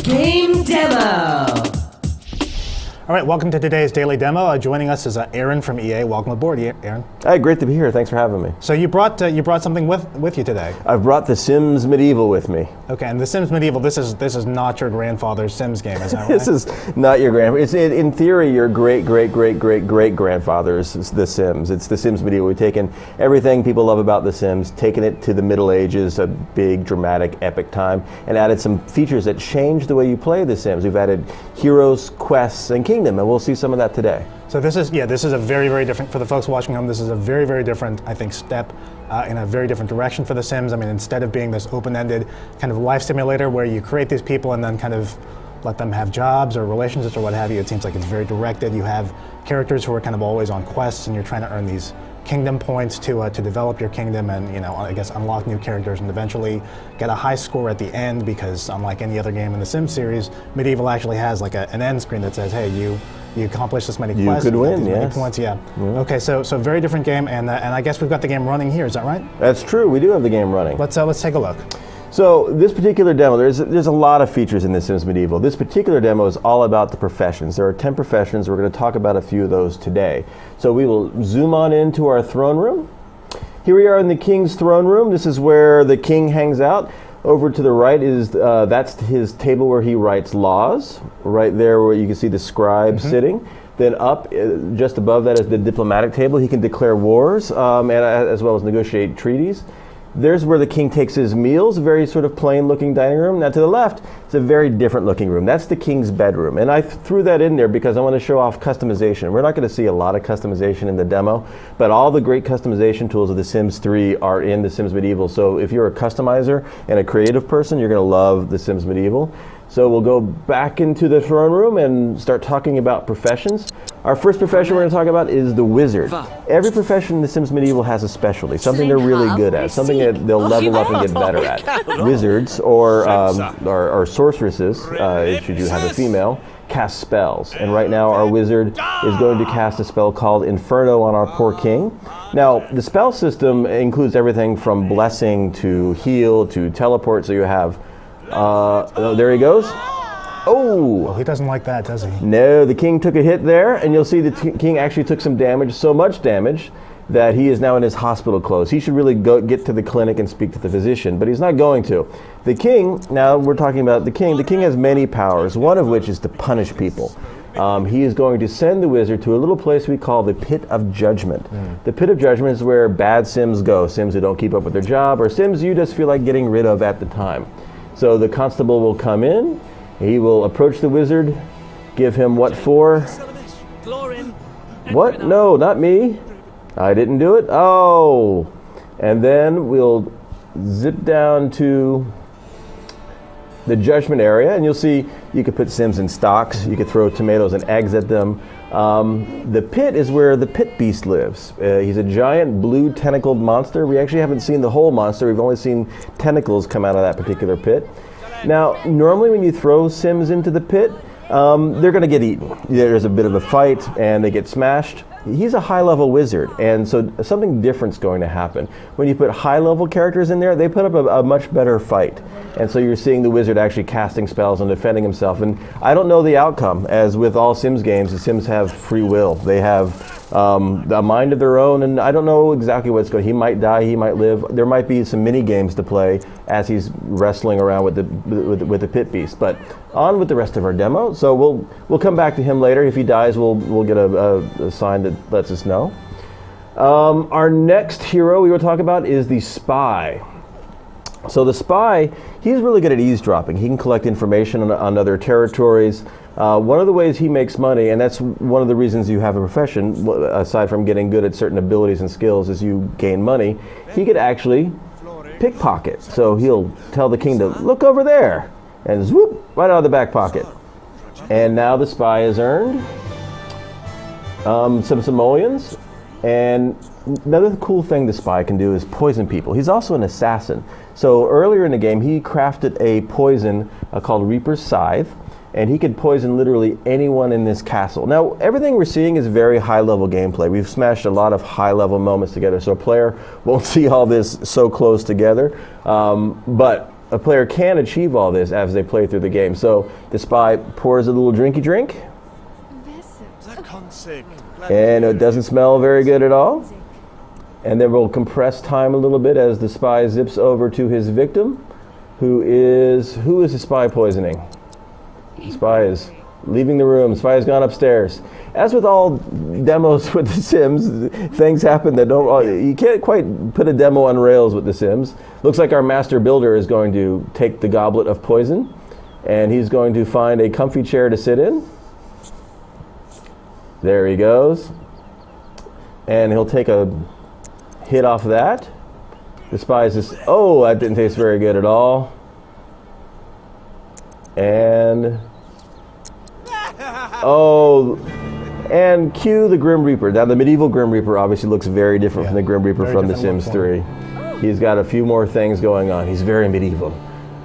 Game Demo! All right, welcome to today's Daily Demo. Joining us is Aaron from EA. Welcome aboard, Aaron. Hey, great to be here. Thanks for having me. So you brought something with you today. I've brought The Sims Medieval with me. Okay, and The Sims Medieval, this is not your grandfather's Sims game, is that right? This is not your grandfather. It's in theory your great-great-great-great-great-grandfather's The Sims. It's The Sims Medieval. We've taken everything people love about The Sims, taken it to the Middle Ages, a big, dramatic, epic time, and added some features that change the way you play The Sims. We've added heroes, quests, and kingdom, and we'll see some of that today. So this is a very, very different, for the folks watching home, this is a very, very different, I think, step in a very different direction for The Sims. I mean, instead of being this open-ended kind of life simulator where you create these people and then kind of let them have jobs or relationships or what have you, it seems like it's very directed. You have characters who are kind of always on quests, and you're trying to earn these kingdom points to develop your kingdom and, I guess, unlock new characters and eventually get a high score at the end, because unlike any other game in the Sims series, Medieval actually has like an end screen that says, hey, you accomplished this many quests. You could win, many points, yeah. Okay, so very different game, and I guess we've got the game running here, is that right? That's true, we do have the game running. Let's take a look. So this particular demo, there's a lot of features in The Sims Medieval. This particular demo is all about the professions. There are 10 professions. We're going to talk about a few of those today. So we will zoom on into our throne room. Here we are in the king's throne room. This is where the king hangs out. Over to the right is that's his table where he writes laws. Right there where you can see the scribe sitting. Then up, just above that is the diplomatic table. He can declare wars and as well as negotiate treaties. There's where the king takes his meals, very sort of plain looking dining room. Now to the left, it's a very different looking room. That's the king's bedroom. And I threw that in there because I want to show off customization. We're not going to see a lot of customization in the demo, but all the great customization tools of The Sims 3 are in The Sims Medieval. So if you're a customizer and a creative person, you're going to love The Sims Medieval. So we'll go back into the throne room and start talking about professions. Our first profession we're going to talk about is the wizard. Every profession in The Sims Medieval has a specialty, something they're really good at, something that they'll level up and get better at. Wizards or sorceresses, should you have a female, cast spells. And right now our wizard is going to cast a spell called Inferno on our poor king. Now the spell system includes everything from blessing to heal to teleport, so you have there he goes. Oh! Well, he doesn't like that, does he? No, the king took a hit there, and you'll see the king actually took some damage, so much damage that he is now in his hospital clothes. He should really get to the clinic and speak to the physician, but he's not going to. The king, now we're talking about the king has many powers, one of which is to punish people. He is going to send the wizard to a little place we call the Pit of Judgment. The Pit of Judgment is where bad Sims go, Sims who don't keep up with their job, or Sims you just feel like getting rid of at the time. So the constable will come in, he will approach the wizard, give him what for? What? No, not me. I didn't do it. Oh. And then we'll zip down to the judgment area, and you'll see you could put Sims in stocks, you could throw tomatoes and eggs at them. The pit is where the pit beast lives. He's a giant blue tentacled monster. We actually haven't seen the whole monster. We've only seen tentacles come out of that particular pit. Now, normally when you throw Sims into the pit, they're going to get eaten. There's a bit of a fight and they get smashed. He's a high-level wizard, and so something different's going to happen. When you put high-level characters in there, they put up a much better fight. And so you're seeing the wizard actually casting spells and defending himself. And I don't know the outcome. As with all Sims games, the Sims have free will. They have a mind of their own, and I don't know exactly what's going. He might die, he might live. There might be some mini games to play as he's wrestling around with the pit beast. But on with the rest of our demo. So we'll come back to him later. If he dies, we'll get a sign that lets us know. Our next hero we will talk about is the spy. So the spy, he's really good at eavesdropping. He can collect information on other territories. One of the ways he makes money, and that's one of the reasons you have a profession, aside from getting good at certain abilities and skills, is you gain money. He could actually pickpocket. So he'll tell the king to look over there, and swoop, right out of the back pocket. And now the spy has earned some simoleons. And another cool thing the spy can do is poison people. He's also an assassin. So earlier in the game, he crafted a poison called Reaper's Scythe, and he could poison literally anyone in this castle. Now, everything we're seeing is very high-level gameplay. We've smashed a lot of high-level moments together, so a player won't see all this so close together. But a player can achieve all this as they play through the game. So the spy pours a little drinky drink, and it doesn't smell very good at all. And then we'll compress time a little bit as the spy zips over to his victim, who is the spy poisoning? The spy is leaving the room. The spy has gone upstairs. As with all demos with The Sims, things happen that don't. You can't quite put a demo on rails with The Sims. Looks like our master builder is going to take the goblet of poison, and he's going to find a comfy chair to sit in. There he goes. And he'll take a hit off of that. The spy is just, oh, that didn't taste very good at all. And, oh, and cue the Grim Reaper. Now, the medieval Grim Reaper obviously looks very different from the Grim Reaper from The Sims 3. He's got a few more things going on. He's very medieval.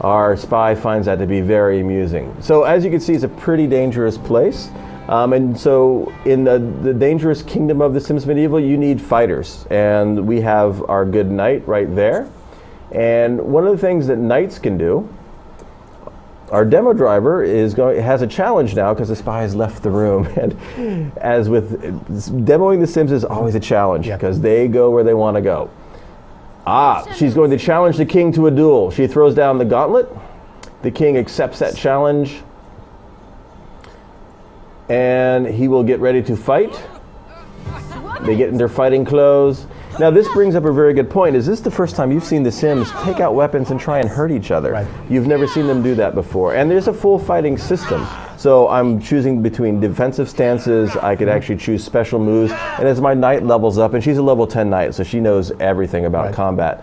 Our spy finds that to be very amusing. So, as you can see, it's a pretty dangerous place. And so in the dangerous kingdom of The Sims Medieval, you need fighters. And we have our good knight right there. And one of the things that knights can do, our demo driver has a challenge now because the spy has left the room. And as with demoing The Sims is always a challenge because they go where they want to go. She's going to challenge the king to a duel. She throws down the gauntlet. The king accepts that challenge. And he will get ready to fight. They get in their fighting clothes. Now this brings up a very good point. Is this the first time you've seen The Sims take out weapons and try and hurt each other? Right. You've never seen them do that before. And there's a full fighting system. So I'm choosing between defensive stances. I could actually choose special moves. And as my knight levels up, and she's a level 10 knight, so she knows everything about combat.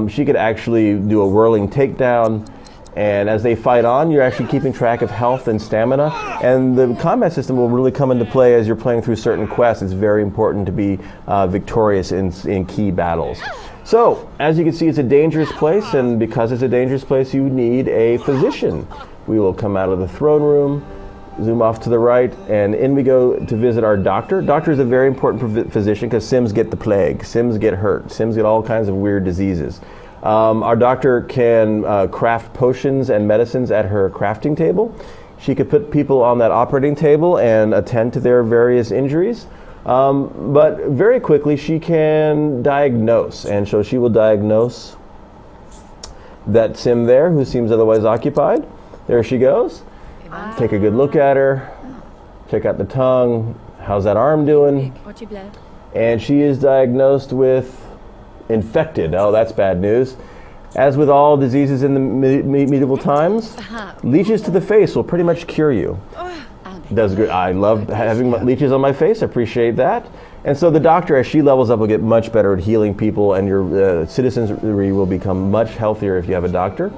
She could actually do a whirling takedown. And as they fight on, you're actually keeping track of health and stamina. And the combat system will really come into play as you're playing through certain quests. It's very important to be victorious in key battles. So, as you can see, it's a dangerous place. And because it's a dangerous place, you need a physician. We will come out of the throne room, zoom off to the right, and in we go to visit our doctor. Doctor is a very important physician because Sims get the plague. Sims get hurt. Sims get all kinds of weird diseases. Our doctor can craft potions and medicines at her crafting table. She could put people on that operating table and attend to their various injuries. But very quickly, she can diagnose. And so she will diagnose that Sim there, who seems otherwise occupied. There she goes. Take a good look at her. Check out the tongue. How's that arm doing? And she is diagnosed with infected. Oh, that's bad news. As with all diseases in the medieval times, leeches to the face will pretty much cure you. Does good. I love having leeches on my face. I appreciate that. And so the doctor, as she levels up, will get much better at healing people, and your citizenry will become much healthier if you have a doctor.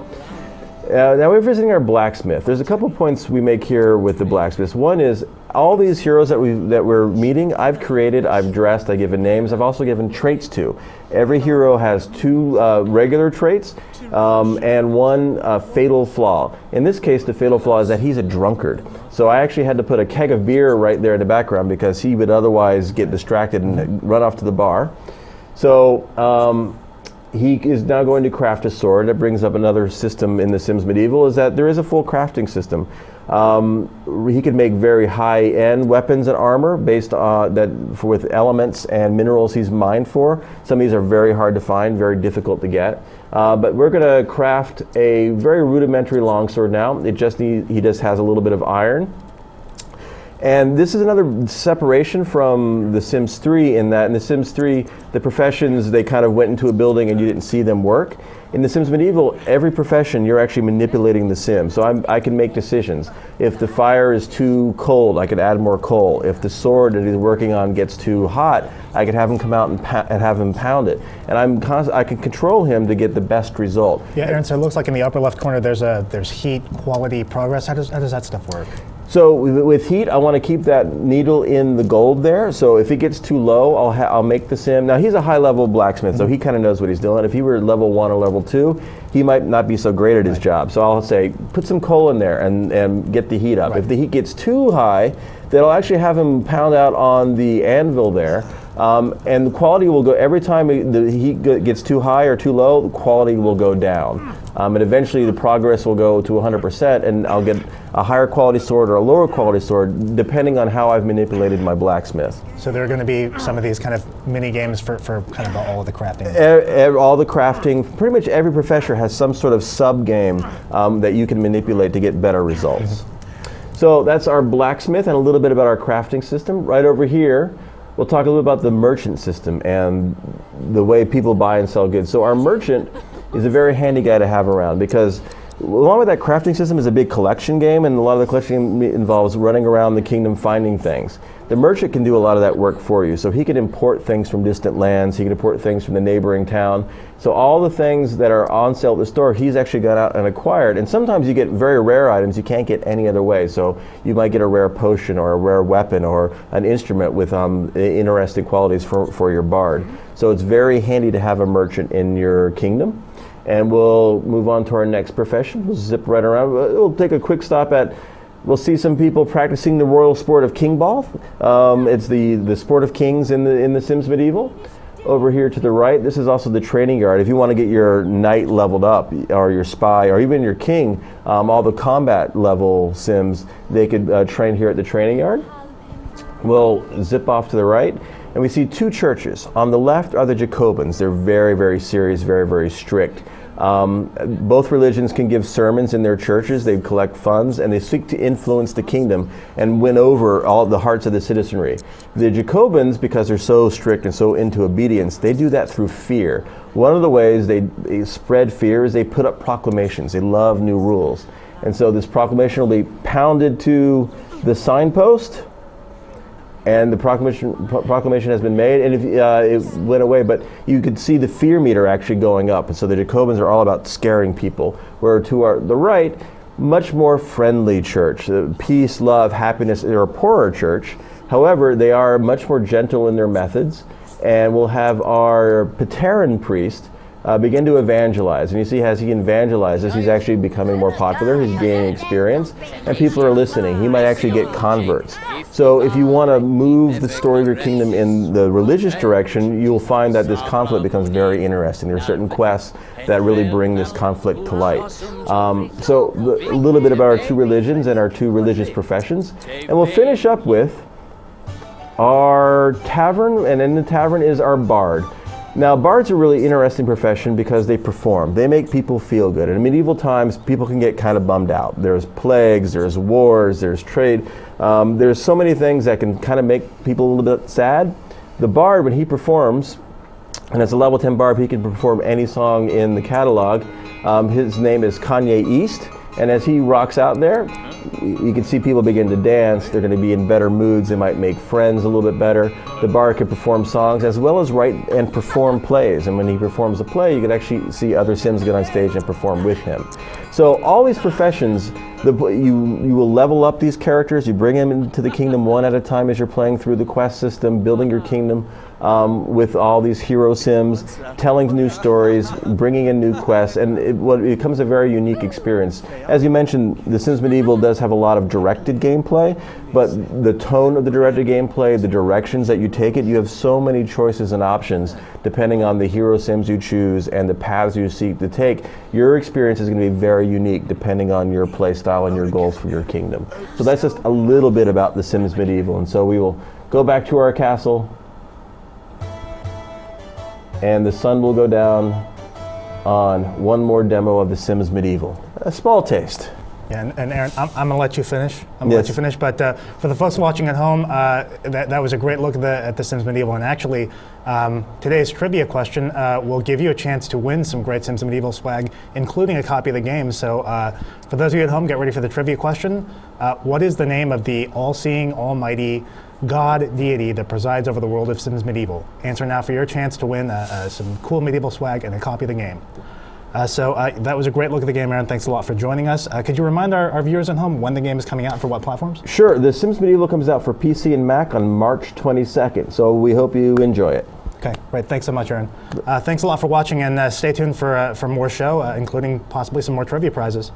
Now we're visiting our blacksmith. There's a couple points we make here with the blacksmiths. One is all these heroes that we're meeting, I've created, I've dressed, I've given names, I've also given traits to. Every hero has 2 regular traits and 1 fatal flaw. In this case, the fatal flaw is that he's a drunkard. So I actually had to put a keg of beer right there in the background because he would otherwise get distracted and run off to the bar. So he is now going to craft a sword. That brings up another system in The Sims Medieval, is that there is a full crafting system. He could make very high-end weapons and armor based on with elements and minerals he's mined for. Some of these are very hard to find, very difficult to get. But we're going to craft a very rudimentary longsword now. He just has a little bit of iron. And this is another separation from The Sims 3 in that in The Sims 3, the professions, they kind of went into a building and you didn't see them work. In The Sims Medieval, every profession, you're actually manipulating the Sim. So I can make decisions. If the fire is too cold, I could add more coal. If the sword that he's working on gets too hot, I could have him come out and have him pound it. And I can control him to get the best result. Yeah, Aaron, so it looks like in the upper left corner there's heat, quality, progress. How does that stuff work? So with heat, I want to keep that needle in the gold there. So if it gets too low, I'll make the Sim. Now he's a high-level blacksmith, so he kind of knows what he's doing. If he were level 1 or level 2, he might not be so great at his job. So I'll say, put some coal in there and get the heat up. If the heat gets too high, then I'll actually have him pound out on the anvil there. And the quality will go, every time the heat gets too high or too low, the quality will go down. And eventually the progress will go to 100%, and I'll get a higher quality sword or a lower quality sword, depending on how I've manipulated my blacksmith. So there are going to be some of these kind of mini games for kind of all of the crafting. All the crafting, pretty much every professor has some sort of sub game that you can manipulate to get better results. So that's our blacksmith and a little bit about our crafting system. Right over here, we'll talk a little about the merchant system and the way people buy and sell goods. So our merchant is a very handy guy to have around, because along with that crafting system is a big collection game, and a lot of the collection game involves running around the kingdom finding things. The merchant can do a lot of that work for you. So he can import things from distant lands, he can import things from the neighboring town. So all the things that are on sale at the store, he's actually got out and acquired. And sometimes you get very rare items you can't get any other way. So you might get a rare potion or a rare weapon or an instrument with interesting qualities for your bard. So it's very handy to have a merchant in your kingdom. And we'll move on to our next profession. We'll zip right around. We'll take a quick stop at, we'll see some people practicing the royal sport of king ball. It's the sport of kings in the Sims Medieval. Over here to the right, this is also the training yard. If you want to get your knight leveled up, or your spy, or even your king, all the combat level Sims, they could train here at the training yard. We'll zip off to the right, and we see two churches. On the left are the Jacobins. They're very, very serious, very, very strict. Both religions can give sermons in their churches. They collect funds, and they seek to influence the kingdom and win over all the hearts of the citizenry. The Jacobins, because they're so strict and so into obedience, they do that through fear. One of the ways they spread fear is they put up proclamations. They love new rules. And so this proclamation will be pounded to the signpost, and the proclamation has been made, and it went away, but you could see the fear meter actually going up. And so the Jacobins are all about scaring people, where to the right, much more friendly church. Peace, love, happiness. They're a poorer church. However, they are much more gentle in their methods, and we'll have our Pateran priest begin to evangelize. And you see, as he evangelizes, he's actually becoming more popular, he's gaining experience, and people are listening. He might actually get converts. So if you want to move the story of your kingdom in the religious direction, you'll find that this conflict becomes very interesting. There are certain quests that really bring this conflict to light. So a little bit about our two religions and our two religious professions. And we'll finish up with our tavern, and in the tavern is our bard. Now, bards are a really interesting profession because they perform. They make people feel good. And in medieval times, people can get kind of bummed out. There's plagues, there's wars, there's trade. There's so many things that can kind of make people a little bit sad. The bard, when he performs, and as a level 10 bard, he can perform any song in the catalog. His name is Kanye East. And as he rocks out there, you can see people begin to dance. They're going to be in better moods. They might make friends a little bit better. The bard can perform songs as well as write and perform plays. And when he performs a play, you can actually see other Sims get on stage and perform with him. So all these professions, you will level up these characters. You bring them into the kingdom one at a time as you're playing through the quest system, building your kingdom with all these hero Sims, telling new stories, bringing in new quests, and it becomes a very unique experience. As you mentioned, The Sims Medieval does have a lot of directed gameplay, but the tone of the directed gameplay, the directions that you take it, you have so many choices and options depending on the hero Sims you choose and the paths you seek to take. Your experience is going to be very unique depending on your play style and your goals for your kingdom. So that's just a little bit about The Sims Medieval, and so we will go back to our castle, and the sun will go down on one more demo of The Sims Medieval. A small taste. Yeah, and Aaron, I'm going to let you finish. But for the folks watching at home, that was a great look at the Sims Medieval. And actually, today's trivia question will give you a chance to win some great Sims Medieval swag, including a copy of the game. So for those of you at home, get ready for the trivia question. What is the name of the all-seeing, almighty God deity that presides over the world of Sims Medieval? Answer now for your chance to win some cool medieval swag and a copy of the game. So that was a great look at the game, Aaron. Thanks a lot for joining us. Could you remind our viewers at home when the game is coming out and for what platforms? Sure. The Sims Medieval comes out for PC and Mac on March 22nd, so we hope you enjoy it. Okay, great. Thanks so much, Aaron. Thanks a lot for watching, and stay tuned for more show, including possibly some more trivia prizes.